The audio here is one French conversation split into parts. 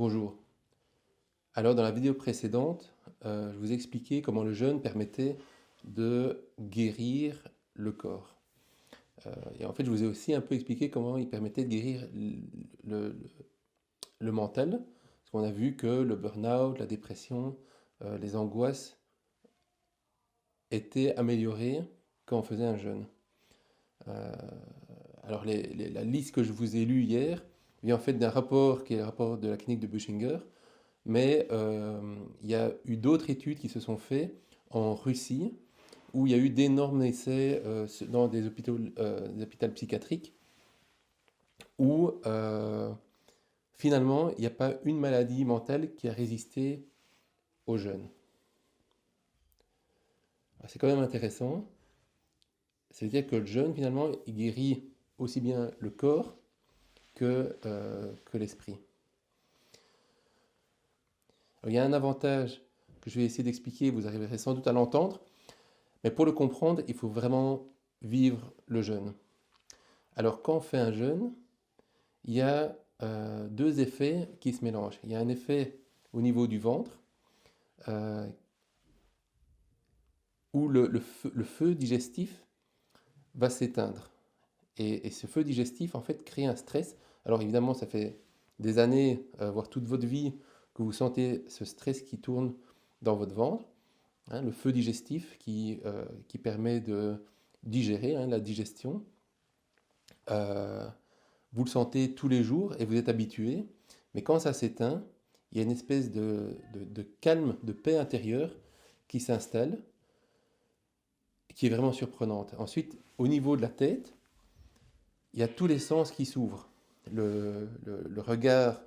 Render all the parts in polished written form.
Bonjour. Alors dans la vidéo précédente, je vous ai expliqué comment le jeûne permettait de guérir le corps. Et en fait, je vous ai aussi un peu expliqué comment il permettait de guérir le, le- le mental. Parce qu'on a vu que le burn-out, la dépression, les angoisses étaient améliorées quand on faisait un jeûne. Euh, alors la liste que je vous ai lue hier vient en fait d'un rapport qui est le rapport de la clinique de Buchinger. Mais il y a eu d'autres études qui se sont faites en Russie, où il y a eu d'énormes essais dans des hôpitaux psychiatriques, où finalement, il n'y a pas une maladie mentale qui a résisté aux jeunes. Alors, c'est quand même intéressant. C'est-à-dire que le jeûne, finalement, il guérit aussi bien le corps que l'esprit. Alors, il y a un avantage que je vais essayer d'expliquer, vous arriverez sans doute à l'entendre, mais pour le comprendre, il faut vraiment vivre le jeûne. Alors quand on fait un jeûne, il y a deux effets qui se mélangent. Il y a un effet au niveau du ventre, euh, où le feu digestif va s'éteindre. Et ce feu digestif, en fait, crée un stress. Alors évidemment, ça fait des années, voire toute votre vie, que vous sentez ce stress qui tourne dans votre ventre, hein, le feu digestif qui permet de digérer, hein, la digestion. Euh, Vous le sentez tous les jours et vous êtes habitué, mais quand ça s'éteint, il y a une espèce de calme, de paix intérieure qui s'installe, qui est vraiment surprenante. Ensuite, au niveau de la tête, il y a tous les sens qui s'ouvrent. Le regard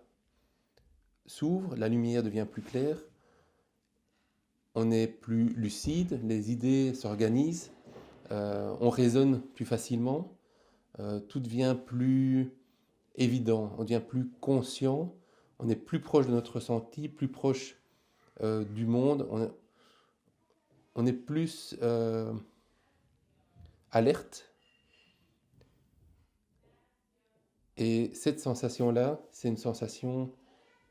s'ouvre, la lumière devient plus claire, on est plus lucide, les idées s'organisent, on raisonne plus facilement, tout devient plus évident, on devient plus conscient, on est plus proche de notre ressenti, plus proche du monde, on est plus alerte. Et cette sensation-là, c'est une sensation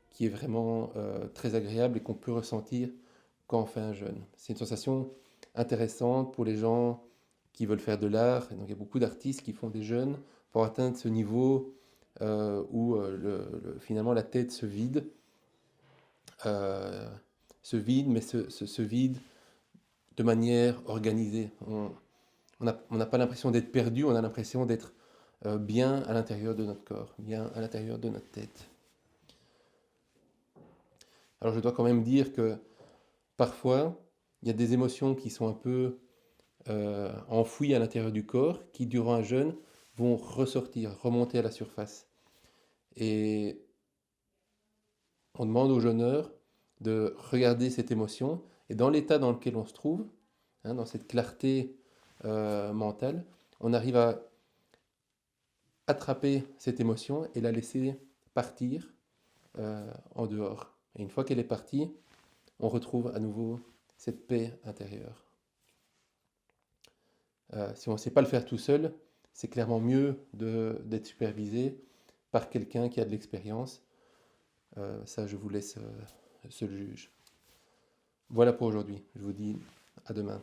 qui est vraiment très agréable et qu'on peut ressentir quand on fait un jeûne. C'est une sensation intéressante pour les gens qui veulent faire de l'art. Et donc il y a beaucoup d'artistes qui font des jeûnes pour atteindre ce niveau où finalement la tête euh, mais se vide de manière organisée. On n'a pas l'impression d'être perdu, on a l'impression d'être bien à l'intérieur de notre corps, bien à l'intérieur de notre tête. Alors je dois quand même dire que parfois, il y a des émotions qui sont un peu enfouies à l'intérieur du corps, qui durant un jeûne vont ressortir, remonter à la surface. Et on demande au jeûneur de regarder cette émotion, et dans l'état dans lequel on se trouve, hein, dans cette clarté mentale, on arrive à attraper cette émotion et la laisser partir en dehors. Et une fois qu'elle est partie, on retrouve à nouveau cette paix intérieure. Si on ne sait pas le faire tout seul, c'est clairement mieux d'être supervisé par quelqu'un qui a de l'expérience. Ça, je vous laisse seul juge. Voilà pour aujourd'hui. Je vous dis à demain.